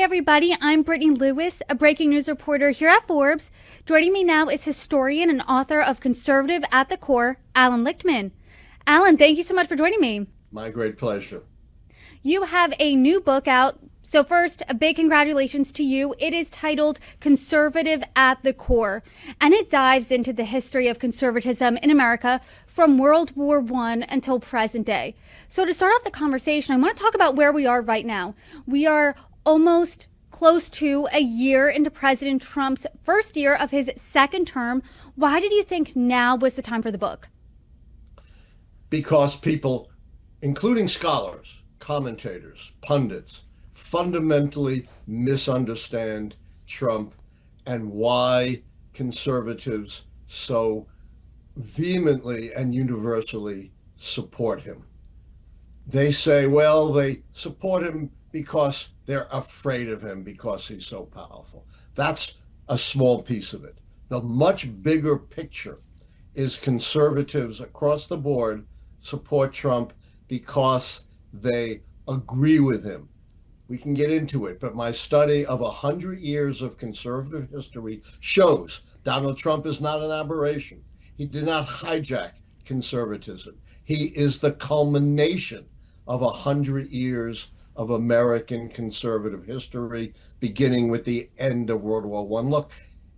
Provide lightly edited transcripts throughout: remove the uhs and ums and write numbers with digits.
everybody. I'm Brittany Lewis, a breaking news reporter here at Forbes. Joining me now is historian and author of Conservative at the Core, Allan Lichtman. Allan, thank you so much for joining me. My great pleasure. You have a new book out. So first, a big congratulations to you. It is titled Conservative at the Core, and it dives into the history of conservatism in America from World War I until present day. So to start off the conversation, I want to talk about where we are right now. We are almost close to a year into President Trump's first year of his second term. Why did you think now was the time for the book? Because people, including scholars, commentators, pundits, fundamentally misunderstand Trump and why conservatives so vehemently and universally support him. They say, well, they support him because they're afraid of him because he's so powerful. That's a small piece of it. The much bigger picture is conservatives across the board support Trump because they agree with him. We can get into it, but my study of 100 years of conservative history shows Donald Trump is not an aberration. He did not hijack conservatism. He is the culmination of 100 years of American conservative history, beginning with the end of World War I. Look,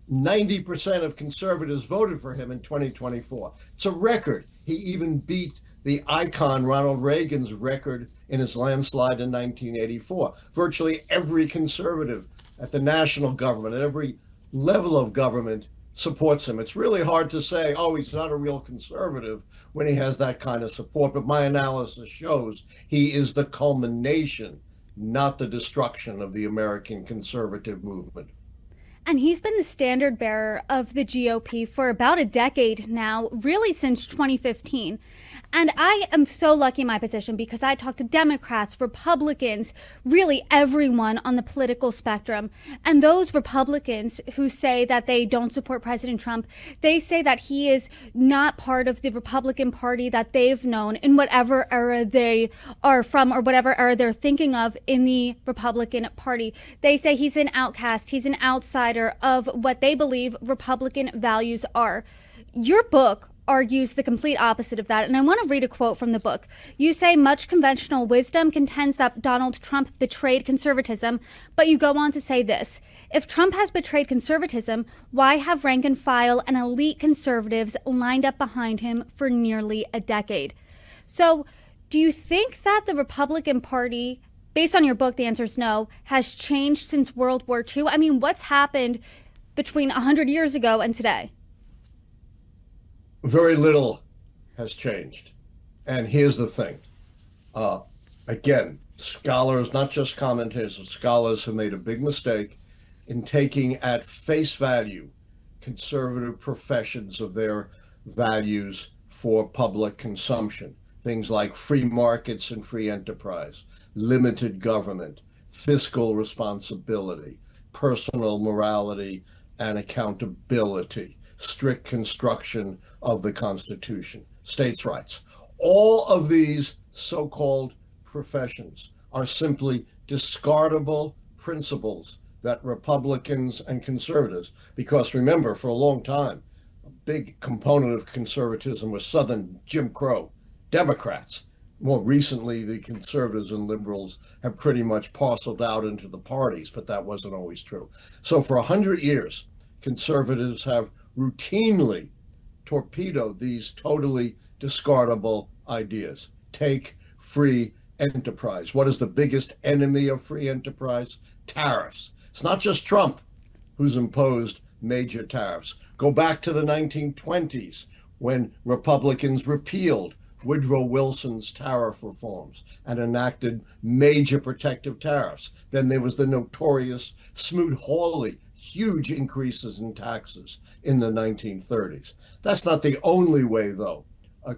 90% of conservatives voted for him in 2024. It's a record. He even beat the icon Ronald Reagan's record in his landslide in 1984. Virtually every conservative at the national government, at every level of government, supports him. It's really hard to say, oh, he's not a real conservative when he has that kind of support. But my analysis shows he is the culmination, not the destruction of the American conservative movement. And he's been the standard bearer of the GOP for about a decade now, really since 2015. And I am so lucky in my position because I talk to Democrats, Republicans, really everyone on the political spectrum. And those Republicans who say that they don't support President Trump, they say that he is not part of the Republican Party that they've known in whatever era they are from or whatever era they're thinking of in the Republican Party. They say he's an outcast, he's an outsider of what they believe Republican values are. Your book argues the complete opposite of that, and I want to read a quote from the book. You say much conventional wisdom contends that Donald Trump betrayed conservatism, but you go on to say this: if Trump has betrayed conservatism, why have rank and file and elite conservatives lined up behind him for nearly a decade? So do you think that the Republican Party, based on your book, the answer is no, has changed since World War II? I mean, what's happened between 100 years ago and today? Very little has changed. And here's the thing. Again, scholars, not just commentators, but scholars have made a big mistake in taking at face value conservative professions of their values for public consumption. Things like free markets and free enterprise, limited government, fiscal responsibility, personal morality and accountability, strict construction of the Constitution, states' rights. All of these so-called professions are simply discardable principles that Republicans and conservatives, because remember, for a long time, a big component of conservatism was Southern Jim Crow. Democrats, more recently, the conservatives and liberals have pretty much parceled out into the parties, but that wasn't always true. So for 100 years, conservatives have routinely torpedoed these totally discardable ideas. Take free enterprise. What is the biggest enemy of free enterprise? Tariffs. It's not just Trump who's imposed major tariffs. Go back to the 1920s when Republicans repealed Woodrow Wilson's tariff reforms and enacted major protective tariffs. Then there was the notorious Smoot-Hawley huge increases in taxes in the 1930s. That's not the only way, though,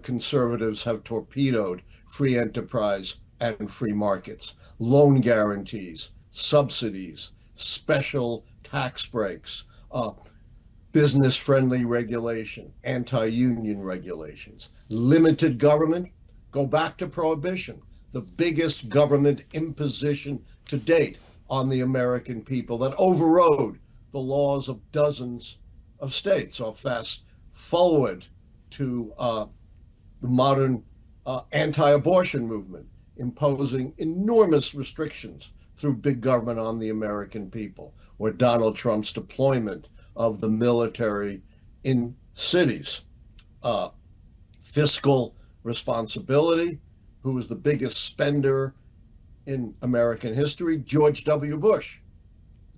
conservatives have torpedoed free enterprise and free markets. Loan guarantees, subsidies, special tax breaks, business-friendly regulation, anti-union regulations, limited government. Go back to Prohibition, the biggest government imposition to date. on the American people that overrode the laws of dozens of states. Or fast forward to the modern anti-abortion movement, imposing enormous restrictions through big government on the American people, or Donald Trump's deployment of the military in cities. Fiscal responsibility, who was the biggest spender in American history? George W. Bush.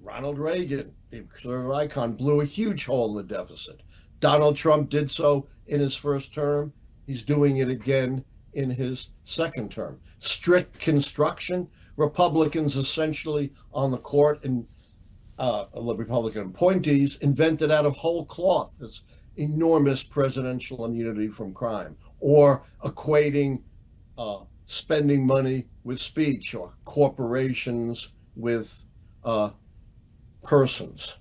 Ronald Reagan, the conservative icon, blew a huge hole in the deficit. Donald Trump did so in his first term. He's doing it again in his second term. Strict construction, Republicans essentially on the court and Republican appointees invented out of whole cloth this enormous presidential immunity from crime, or equating spending money with speech, or corporations with persons.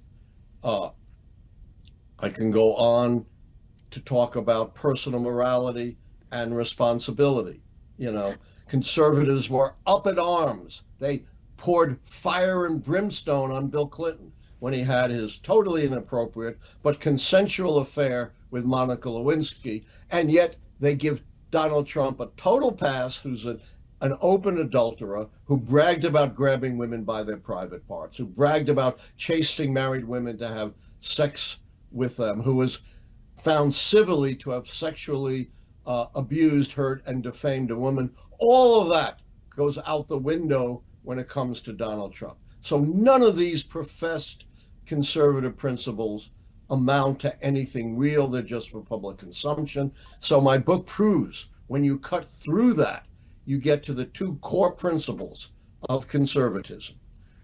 I can go on to talk about personal morality and responsibility. Conservatives were up in arms. They poured fire and brimstone on Bill Clinton when he had his totally inappropriate but consensual affair with Monica Lewinsky, and yet they give Donald Trump a total pass, who's an open adulterer, who bragged about grabbing women by their private parts, who bragged about chasing married women to have sex with them, who was found civilly to have sexually abused, hurt, and defamed a woman. All of that goes out the window when it comes to Donald Trump. So none of these professed conservative principles amount to anything real. They're just for public consumption. So my book proves when you cut through that, you get to the two core principles of conservatism: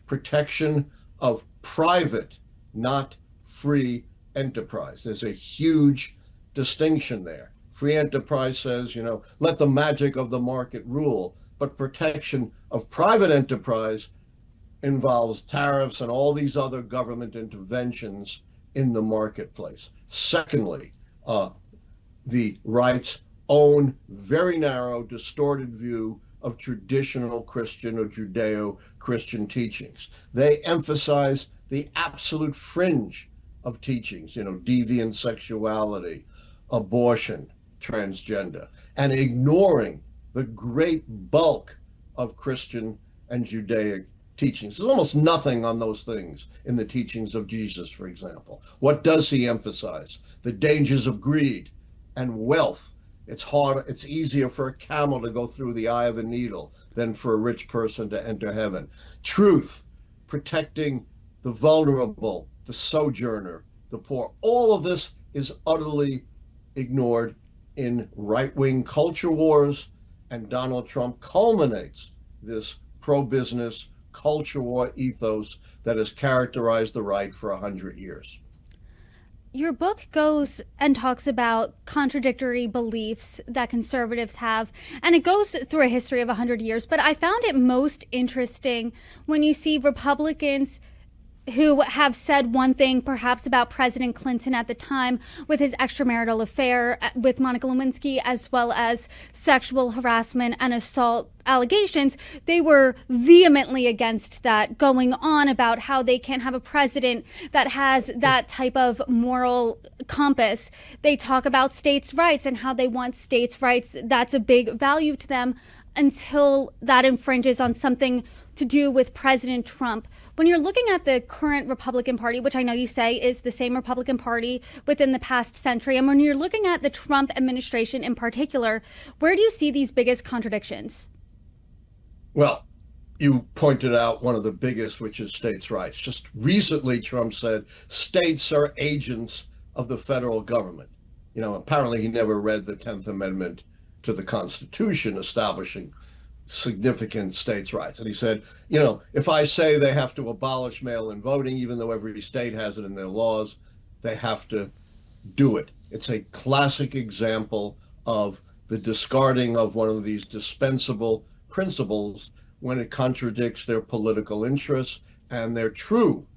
protection of private, not free enterprise. There's a huge distinction there. Free enterprise says, let the magic of the market rule, but protection of private enterprise involves tariffs and all these other government interventions in the marketplace. Secondly, the right's own very narrow, distorted view of traditional Christian or Judeo-Christian teachings. They emphasize the absolute fringe of teachings, deviant sexuality, abortion, transgender, and ignoring the great bulk of Christian and Judaic teachings. There's almost nothing on those things in the teachings of Jesus, for example. What does he emphasize? The dangers of greed and wealth. It's easier for a camel to go through the eye of a needle than for a rich person to enter heaven. Truth, protecting the vulnerable, the sojourner, the poor. All of this is utterly ignored in right-wing culture wars, and Donald Trump culminates this pro-business culture war ethos that has characterized the right for 100 years. Your book goes and talks about contradictory beliefs that conservatives have, and it goes through a history of 100 years, but I found it most interesting when you see Republicans who have said one thing perhaps about President Clinton at the time with his extramarital affair with Monica Lewinsky, as well as sexual harassment and assault allegations. They were vehemently against that, going on about how they can't have a president that has that type of moral compass. They talk about states' rights and how they want states' rights. That's a big value to them until that infringes on something to do with President Trump. When you're looking at the current Republican Party, which I know you say is the same Republican Party within the past century, and when you're looking at the Trump administration in particular, where do you see these biggest contradictions? Well, you pointed out one of the biggest, which is states' rights. Just recently, Trump said states are agents of the federal government. Apparently he never read the 10th Amendment to the Constitution establishing significant states' rights. And he said, if I say they have to abolish mail-in voting, even though every state has it in their laws, they have to do it. It's a classic example of the discarding of one of these dispensable principles when it contradicts their political interests and their true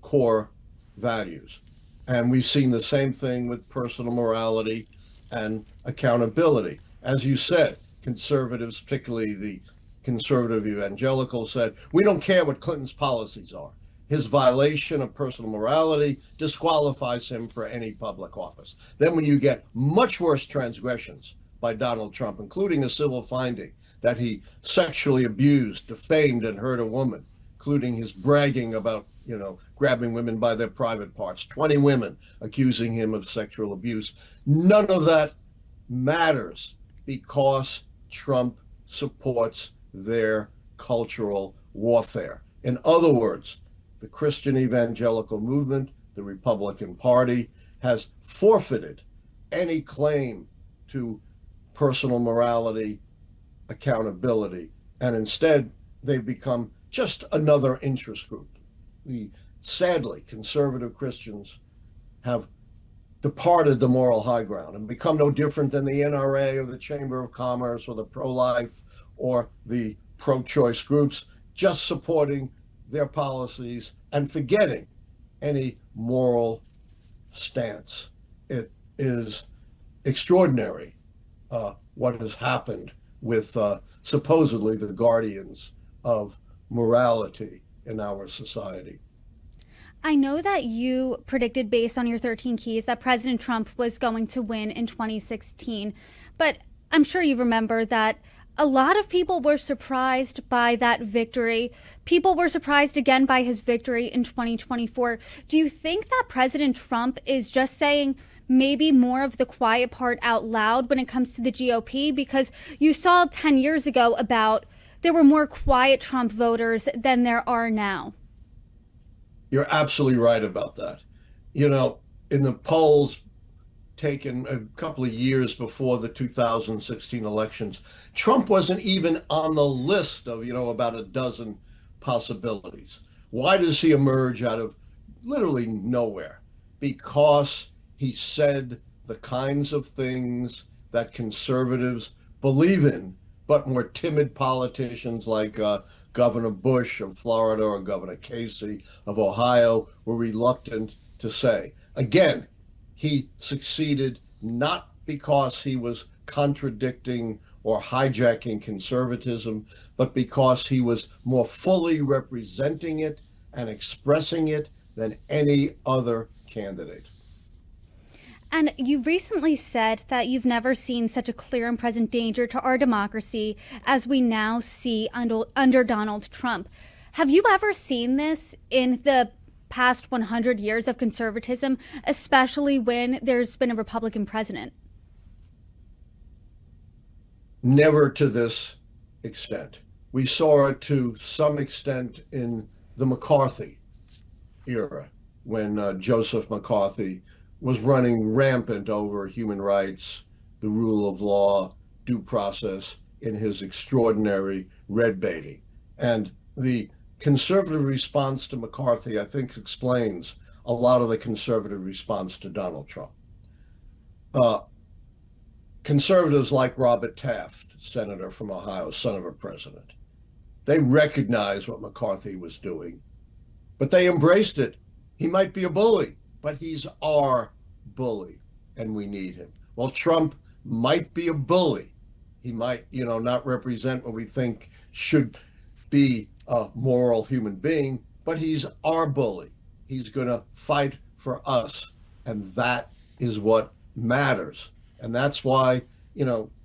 core values. And we've seen the same thing with personal morality and accountability. As you said, conservatives, particularly the conservative evangelicals said, we don't care what Clinton's policies are. His violation of personal morality disqualifies him for any public office. Then when you get much worse transgressions by Donald Trump, including a civil finding that he sexually abused, defamed, and hurt a woman, including his bragging about, grabbing women by their private parts, 20 women accusing him of sexual abuse. None of that matters because Trump supports their cultural warfare. In other words, the Christian evangelical movement, the Republican Party, has forfeited any claim to personal morality, accountability, and instead they've become just another interest group. Sadly, conservative Christians have departed the moral high ground and become no different than the NRA or the Chamber of Commerce or the pro-life or the pro-choice groups, just supporting their policies and forgetting any moral stance. It is extraordinary what has happened with supposedly the guardians of morality in our society. I know that you predicted, based on your 13 keys, that President Trump was going to win in 2016. But I'm sure you remember that a lot of people were surprised by that victory. People were surprised again by his victory in 2024. Do you think that President Trump is just saying maybe more of the quiet part out loud when it comes to the GOP? Because you saw 10 years ago about there were more quiet Trump voters than there are now. You're absolutely right about that. In the polls taken a couple of years before the 2016 elections, Trump wasn't even on the list of, about a dozen possibilities. Why does he emerge out of literally nowhere? Because he said the kinds of things that conservatives believe in, but more timid politicians like Governor Bush of Florida or Governor Casey of Ohio were reluctant to say. Again, he succeeded not because he was contradicting or hijacking conservatism, but because he was more fully representing it and expressing it than any other candidate. And you recently said that you've never seen such a clear and present danger to our democracy as we now see under Donald Trump. Have you ever seen this in the past 100 years of conservatism, especially when there's been a Republican president? Never to this extent. We saw it to some extent in the McCarthy era when Joseph McCarthy was running rampant over human rights, the rule of law, due process in his extraordinary red baiting. And the conservative response to McCarthy, I think, explains a lot of the conservative response to Donald Trump. Conservatives like Robert Taft, senator from Ohio, son of a president, they recognized what McCarthy was doing, but they embraced it. He might be a bully, but he's our bully, and we need him. Well, Trump might be a bully. He might, not represent what we think should be a moral human being, but he's our bully. He's going to fight for us, and that is what matters. And that's why,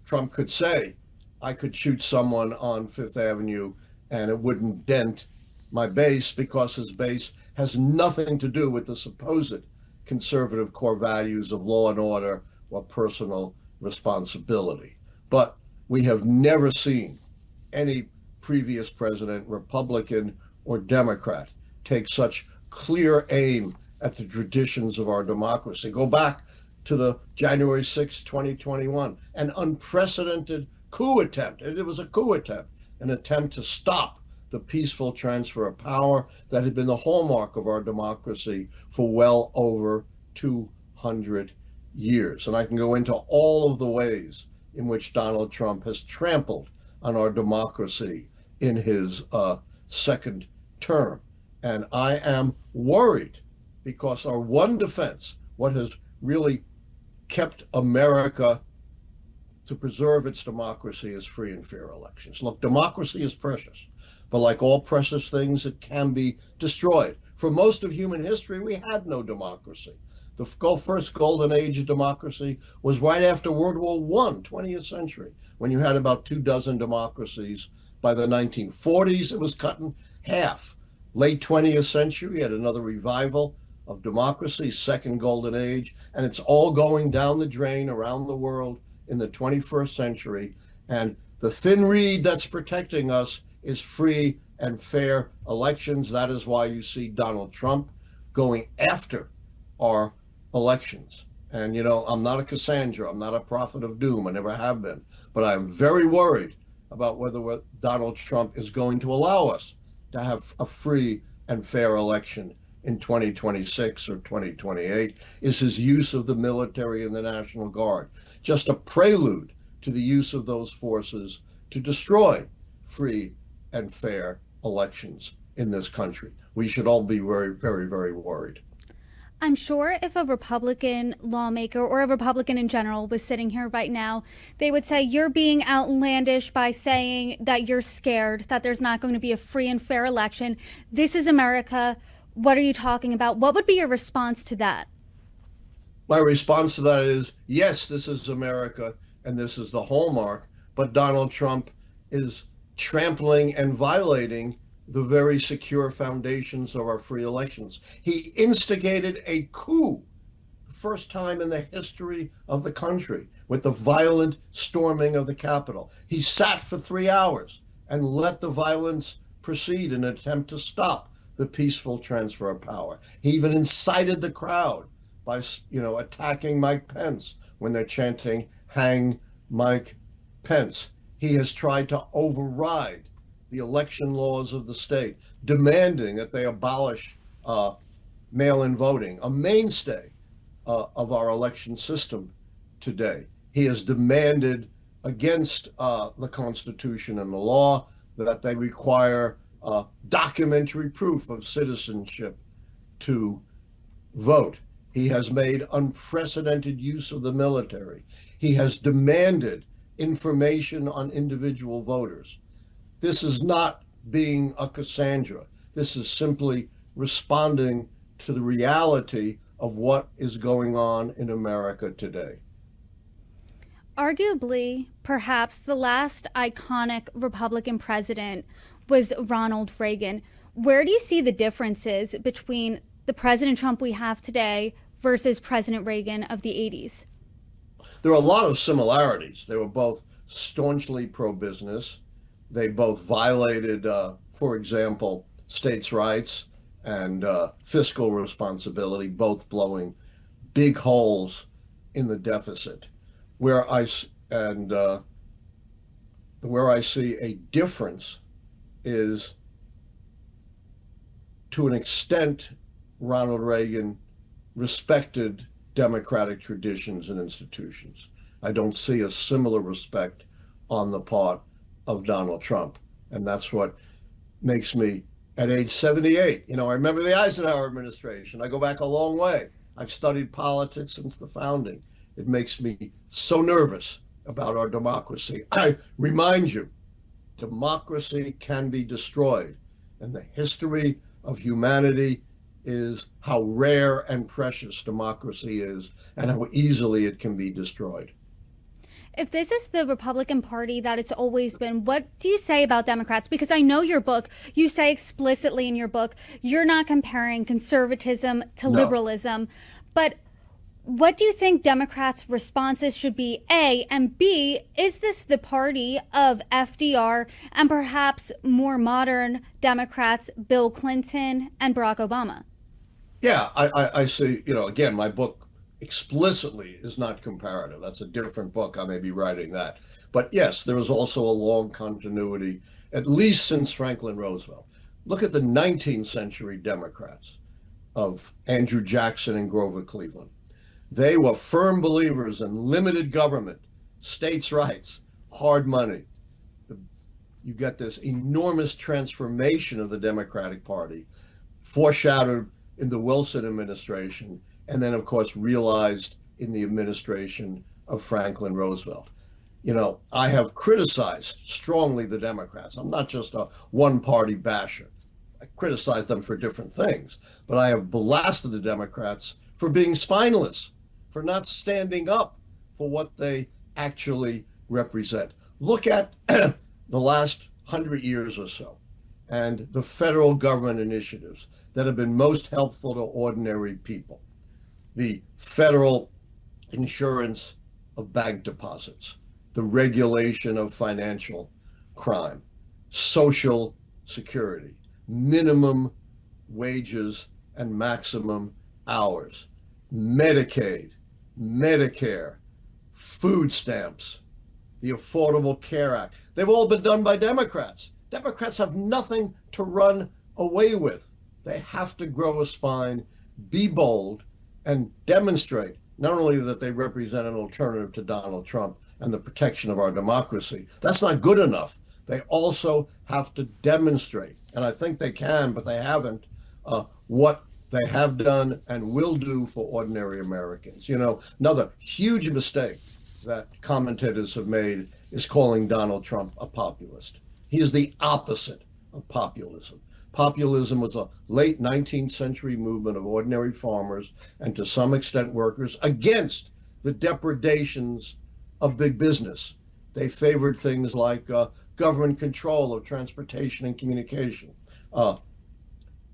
Trump could say, I could shoot someone on Fifth Avenue and it wouldn't dent my base, because his base has nothing to do with the supposed conservative core values of law and order or personal responsibility. But we have never seen any previous president, Republican or Democrat, take such clear aim at the traditions of our democracy. Go back to the January 6, 2021, an unprecedented coup attempt. It was a coup attempt, an attempt to stop the peaceful transfer of power that had been the hallmark of our democracy for well over 200 years. And I can go into all of the ways in which Donald Trump has trampled on our democracy in his second term. And I am worried, because our one defense, what has really kept America to preserve its democracy is free and fair elections. Look, democracy is precious, but like all precious things, it can be destroyed. For most of human history, we had no democracy. The first golden age of democracy was right after World War I, 20th century, when you had about 24 democracies. By the 1940s, it was cut in half. Late 20th century had another revival of democracy, second golden age, and it's all going down the drain around the world in the 21st century. And the thin reed that's protecting us is free and fair elections. That is why you see Donald Trump going after our elections. And, I'm not a Cassandra. I'm not a prophet of doom. I never have been. But I'm very worried about whether Donald Trump is going to allow us to have a free and fair election in 2026 or 2028. Is his use of the military and the National Guard just a prelude to the use of those forces to destroy free and fair elections in this country? We should all be very, very, very worried. I'm sure if a Republican lawmaker or a Republican in general was sitting here right now, they would say you're being outlandish by saying that you're scared, that there's not going to be a free and fair election. This is America. What are you talking about? What would be your response to that? My response to that is, yes, this is America and this is the hallmark, but Donald Trump is trampling and violating the very secure foundations of our free elections. He instigated a coup, the first time in the history of the country, with the violent storming of the Capitol. He sat for 3 hours and let the violence proceed in an attempt to stop the peaceful transfer of power. He even incited the crowd by, attacking Mike Pence when they're chanting, "Hang Mike Pence." He has tried to override the election laws of the state, demanding that they abolish mail-in voting, a mainstay of our election system today. He has demanded against the Constitution and the law that they require documentary proof of citizenship to vote. He has made unprecedented use of the military. He has demanded information on individual voters. This is not being a Cassandra. This is simply responding to the reality of what is going on in America today. Arguably, perhaps the last iconic Republican president was Ronald Reagan. Where do you see the differences between the President Trump we have today versus President Reagan of the 80s? There are a lot of similarities. They were both staunchly pro-business. They both violated, for example, states' rights and fiscal responsibility, both blowing big holes in the deficit. Where I see a difference is, to an extent, Ronald Reagan respected democratic traditions and institutions. I don't see a similar respect on the part of Donald Trump. And that's what makes me, at age 78, I remember the Eisenhower administration. I go back a long way. I've studied politics since the founding. It makes me so nervous about our democracy. I remind you, democracy can be destroyed. And the history of humanity is how rare and precious democracy is and how easily it can be destroyed. If this is the Republican Party that it's always been, what do you say about Democrats? Because I know your book, you say explicitly in your book, you're not comparing conservatism to liberalism. But what do you think Democrats' responses should be, A? And B, is this the party of FDR and perhaps more modern Democrats, Bill Clinton and Barack Obama? Yeah, I see, again, my book explicitly is not comparative. That's a different book. I may be writing that. But yes, there is also a long continuity, at least since Franklin Roosevelt. Look at the 19th century Democrats of Andrew Jackson and Grover Cleveland. They were firm believers in limited government, states' rights, hard money. You get this enormous transformation of the Democratic Party, foreshadowed in the Wilson administration, and then, of course, realized in the administration of Franklin Roosevelt. I have criticized strongly the Democrats. I'm not just a one-party basher. I criticize them for different things, but I have blasted the Democrats for being spineless, for not standing up for what they actually represent. Look at the last 100 years or so and the federal government initiatives that have been most helpful to ordinary people. The federal insurance of bank deposits, the regulation of financial crime, social security, minimum wages and maximum hours, Medicaid, Medicare, food stamps, the Affordable Care Act. They've all been done by Democrats. Democrats have nothing to run away with. They have to grow a spine, be bold, and demonstrate not only that they represent an alternative to Donald Trump and the protection of our democracy. That's not good enough. They also have to demonstrate, and I think they can, but they haven't, what they have done and will do for ordinary Americans. Another huge mistake that commentators have made is calling Donald Trump a populist. He is the opposite of populism. Populism was a late 19th century movement of ordinary farmers and to some extent workers against the depredations of big business. They favored things like government control of transportation and communication,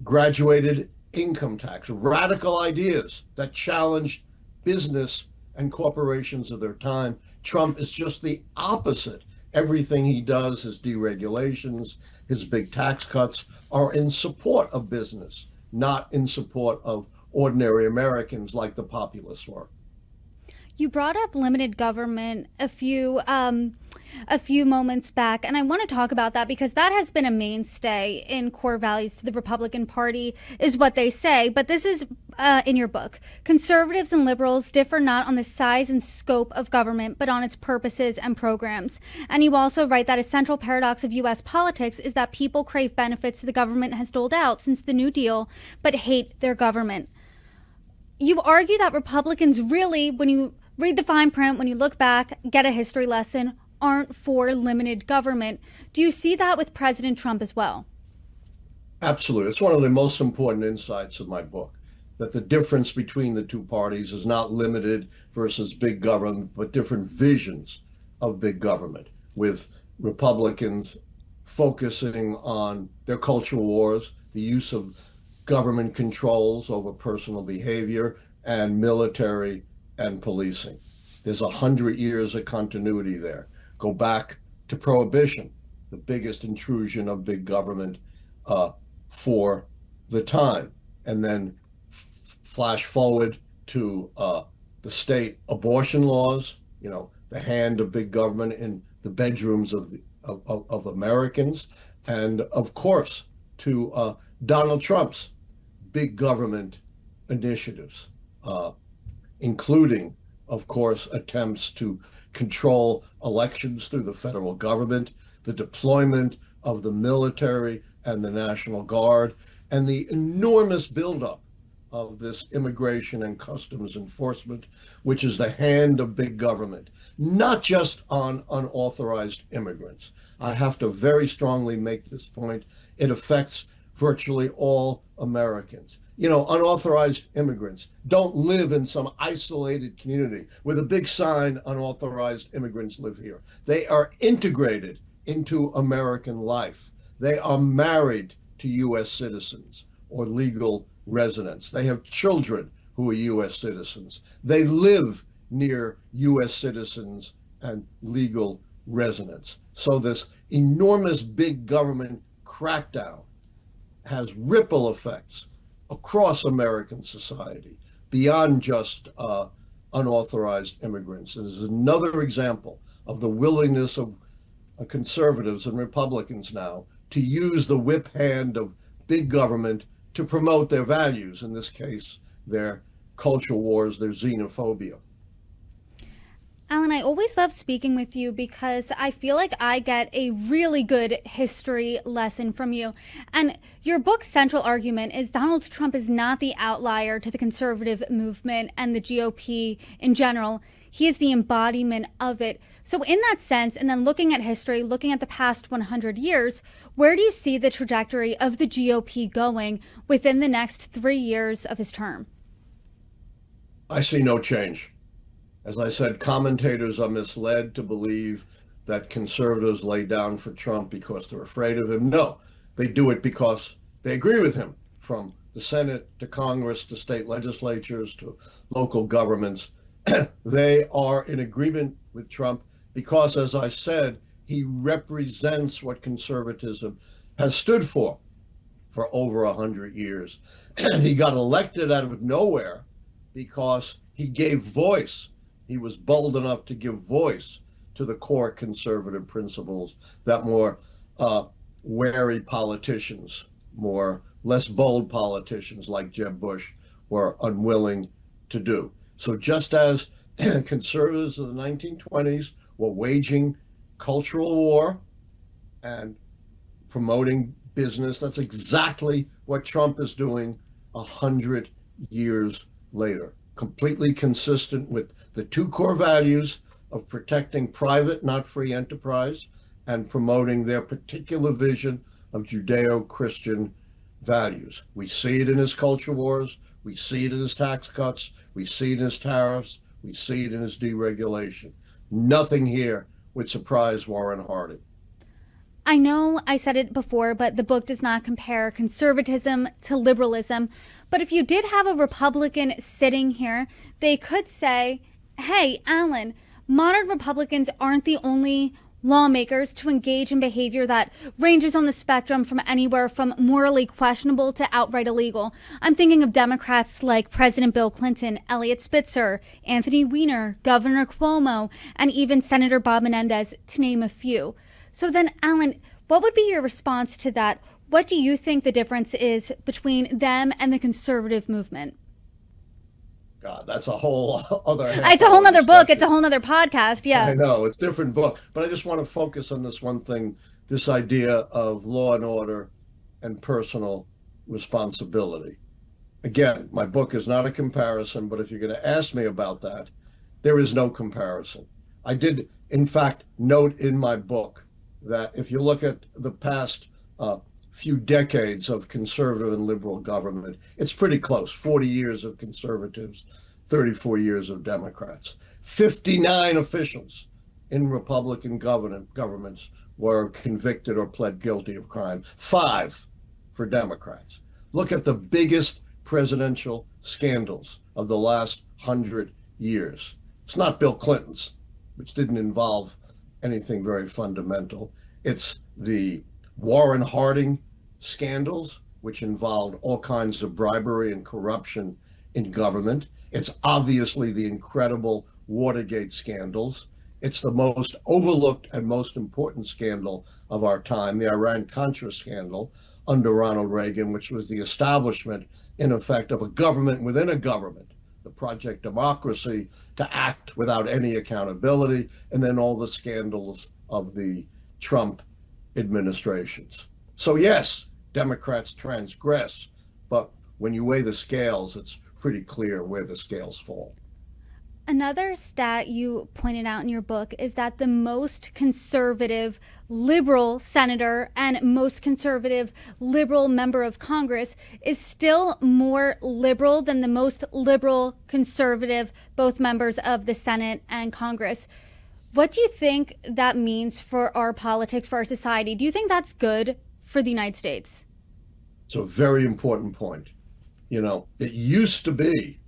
graduated income tax, radical ideas that challenged business and corporations of their time. Trump is just the opposite. Everything he does, his deregulations, his big tax cuts, are in support of business, not in support of ordinary Americans like the populists were. You brought up limited government a few moments back, and I want to talk about that because that has been a mainstay in core values to the Republican Party, is what they say. But this is in your book. Conservatives and liberals differ not on the size and scope of government, but on its purposes and programs. And you also write that a central paradox of U.S. politics is that people crave benefits the government has doled out since the New Deal, but hate their government. You argue that Republicans really, when you read the fine print, when you look back, get a history lesson, aren't for limited government. Do you see that with President Trump as well? Absolutely. It's one of the most important insights of my book, that the difference between the two parties is not limited versus big government, but different visions of big government, with Republicans focusing on their cultural wars, the use of government controls over personal behavior, and military and policing. There's 100 years of continuity there. Go back to Prohibition, the biggest intrusion of big government for the time, and then flash forward to the state abortion laws. The hand of big government in the bedrooms of Americans, and of course to Donald Trump's big government initiatives, including, of course, attempts to control elections through the federal government, the deployment of the military and the National Guard, and the enormous buildup of this immigration and customs enforcement, which is the hand of big government, not just on unauthorized immigrants. I have to very strongly make this point. It affects virtually all Americans. Unauthorized immigrants don't live in some isolated community with a big sign, unauthorized immigrants live here. They are integrated into American life. They are married to U.S. citizens or legal residents. They have children who are U.S. citizens. They live near U.S. citizens and legal residents. So this enormous big government crackdown has ripple effects across American society beyond just unauthorized immigrants. This is another example of the willingness of conservatives and Republicans now to use the whip hand of big government to promote their values, in this case, their cultural wars, their xenophobia. Allan, I always love speaking with you because I feel like I get a really good history lesson from you. And your book's central argument is Donald Trump is not the outlier to the conservative movement and the GOP in general. he is the embodiment of it. So in that sense, and then looking at history, looking at the past 100 years, where do you see the trajectory of the GOP going within the next 3 years of his term? I see no change. As I said, commentators are misled to believe that conservatives lay down for Trump because they're afraid of him. No, they do it because they agree with him, from the Senate to Congress to state legislatures to local governments. They are in agreement with Trump because, as I said, he represents what conservatism has stood for over 100 years. He got elected out of nowhere because he gave voice. He was bold enough to give voice to the core conservative principles that more wary politicians, less bold politicians like Jeb Bush were unwilling to do. So just as conservatives of the 1920s were waging cultural war and promoting business, that's exactly what Trump is doing 100 years later. Completely consistent with the two core values of protecting private, not free enterprise, and promoting their particular vision of Judeo-Christian values. We see it in his culture wars, we see it in his tax cuts, we see it in his tariffs, we see it in his deregulation. Nothing here would surprise Warren Harding. I know I said it before, but the book does not compare conservatism to liberalism. But if you did have a Republican sitting here, they could say, hey, Allan, modern Republicans aren't the only lawmakers to engage in behavior that ranges on the spectrum from anywhere from morally questionable to outright illegal. I'm thinking of Democrats like President Bill Clinton, Eliot Spitzer, Anthony Weiner, Governor Cuomo, and even Senator Bob Menendez, to name a few. So then, Allan, what would be your response to that? What do you think the difference is between them and the conservative movement? God, that's a whole other. It's a whole other book. It's a whole other podcast. Yeah. I know, it's a different book, but I just want to focus on this one thing, this idea of law and order and personal responsibility. Again, my book is not a comparison, but if you're going to ask me about that, there is no comparison. I did, in fact, note in my book that if you look at the past few decades of conservative and liberal government, it's pretty close. 40 years of conservatives, 34 years of Democrats. 59 officials in Republican governments were convicted or pled guilty of crime. 5 for Democrats. Look at the biggest presidential scandals of the last 100 years. It's not Bill Clinton's, which didn't involve anything very fundamental. It's the Warren Harding scandals, which involved all kinds of bribery and corruption in government. It's obviously the incredible Watergate scandals. It's the most overlooked and most important scandal of our time, the Iran-Contra scandal under Ronald Reagan, which was the establishment, in effect, of a government within a government, the Project Democracy, to act without any accountability, and then all the scandals of the Trump administrations. So yes, Democrats transgress, but when you weigh the scales, it's pretty clear where the scales fall. Another stat you pointed out in your book is that the most conservative liberal senator and most conservative liberal member of Congress is still more liberal than the most liberal conservative, both members of the Senate and Congress. What do you think that means for our politics, for our society? Do you think that's good for the United States? It's a very important point. You know, it used to be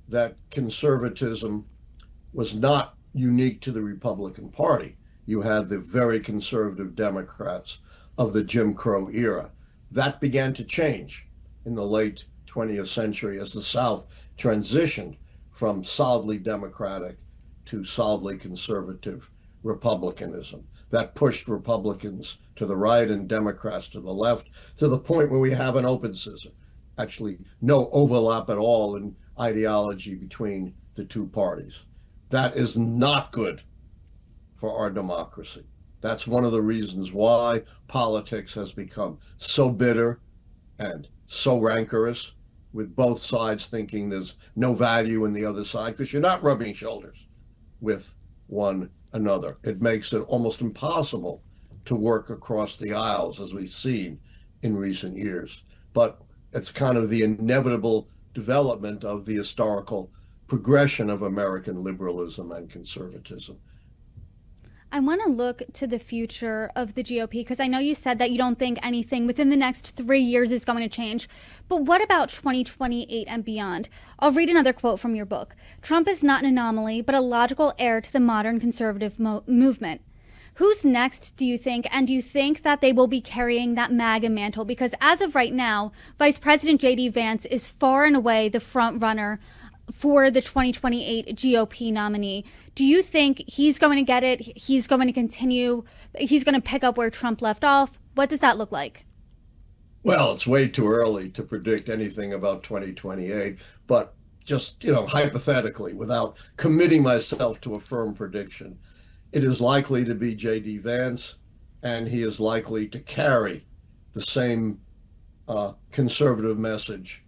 that conservatism was not unique to the Republican Party. You had the very conservative Democrats of the Jim Crow era. That began to change in the late 20th century as the South transitioned from solidly Democratic to solidly conservative republicanism. That pushed Republicans to the right and Democrats to the left, to the point where we have an open scissor. Actually, no overlap at all in ideology between the two parties. That is not good for our democracy. That's one of the reasons why politics has become so bitter and so rancorous, with both sides thinking there's no value in the other side, because you're not rubbing shoulders. with one another. It makes it almost impossible to work across the aisles, as we've seen in recent years. But it's kind of the inevitable development of the historical progression of American liberalism and conservatism. I want to look to the future of the GOP because I know you said that you don't think anything within the next 3 years is going to change. But what about 2028 and beyond? I'll read another quote from your book. Trump is not an anomaly, but a logical heir to the modern conservative movement. Who's next, do you think? And do you think that they will be carrying that MAGA mantle? Because as of right now, Vice President J.D. Vance is far and away the front runner for the 2028 GOP nominee. Do you think he's going to get it? He's going to continue? He's going to pick up where Trump left off? What does that look like? Well, it's way too early to predict anything about 2028, but just, hypothetically, without committing myself to a firm prediction, it is likely to be J.D. Vance, and he is likely to carry the same conservative message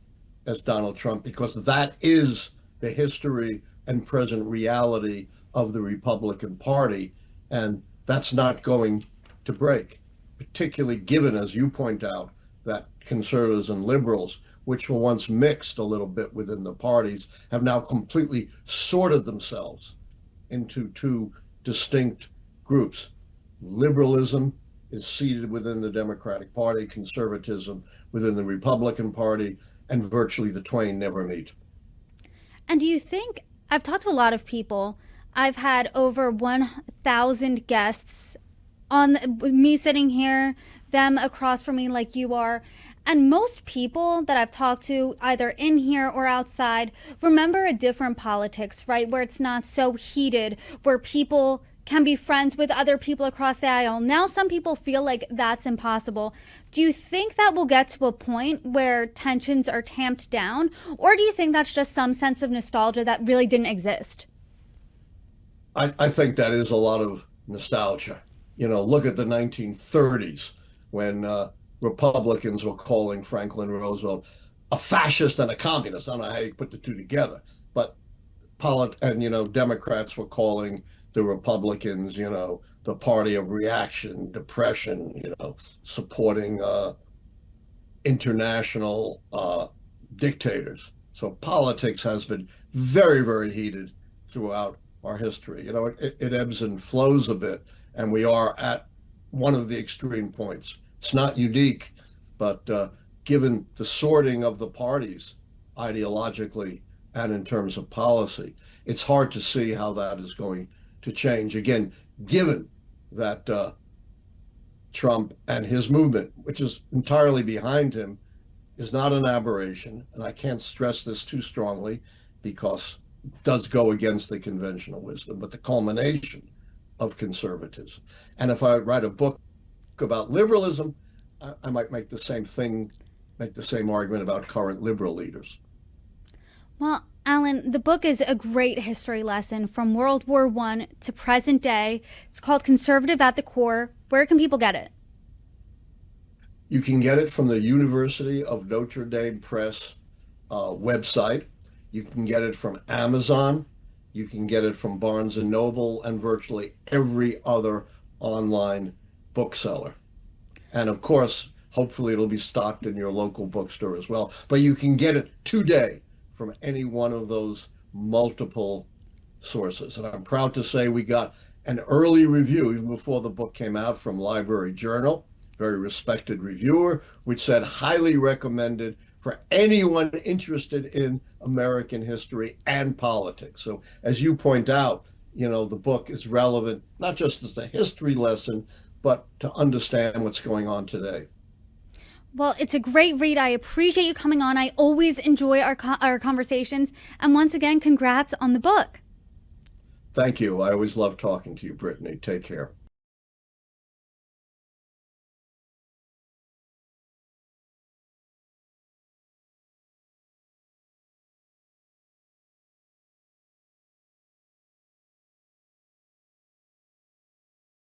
as Donald Trump, because that is the history and present reality of the Republican Party, and that's not going to break, particularly given, as you point out, that conservatives and liberals, which were once mixed a little bit within the parties, have now completely sorted themselves into two distinct groups. Liberalism is seated within the Democratic Party, conservatism within the Republican Party, and virtually the twain never meet. And do you think, I've talked to a lot of people, I've had over 1,000 guests on me sitting here, them across from me like you are. And most people that I've talked to, either in here or outside, remember a different politics, right? Where it's not so heated, where people can be friends with other people across the aisle. Now some people feel like that's impossible. Do you think that we'll get to a point where tensions are tamped down? Or do you think that's just some sense of nostalgia that really didn't exist? I think that is a lot of nostalgia. Look at the 1930s when Republicans were calling Franklin Roosevelt a fascist and a communist. I don't know how you put the two together, but Democrats were calling the Republicans, the party of reaction, depression, supporting international dictators. So politics has been very, very heated throughout our history. It ebbs and flows a bit, and we are at one of the extreme points. It's not unique, but given the sorting of the parties ideologically and in terms of policy, it's hard to see how that is going to change. Again, given that Trump and his movement, which is entirely behind him, is not an aberration. And I can't stress this too strongly because it does go against the conventional wisdom, but the culmination of conservatism. And if I write a book about liberalism, I might make the same thing, make the same argument about current liberal leaders. Well, Allan, the book is a great history lesson from World War I to present day. It's called Conservative at the Core. Where can people get it? You can get it from the University of Notre Dame Press website. You can get it from Amazon. You can get it from Barnes and Noble and virtually every other online bookseller. And of course, hopefully it'll be stocked in your local bookstore as well. But you can get it today from any one of those multiple sources. And I'm proud to say we got an early review even before the book came out from Library Journal, very respected reviewer, which said highly recommended for anyone interested in American history and politics. So as you point out, the book is relevant, not just as a history lesson, but to understand what's going on today. Well, it's a great read. I appreciate you coming on. I always enjoy our conversations. And once again, congrats on the book. Thank you. I always love talking to you, Brittany. Take care.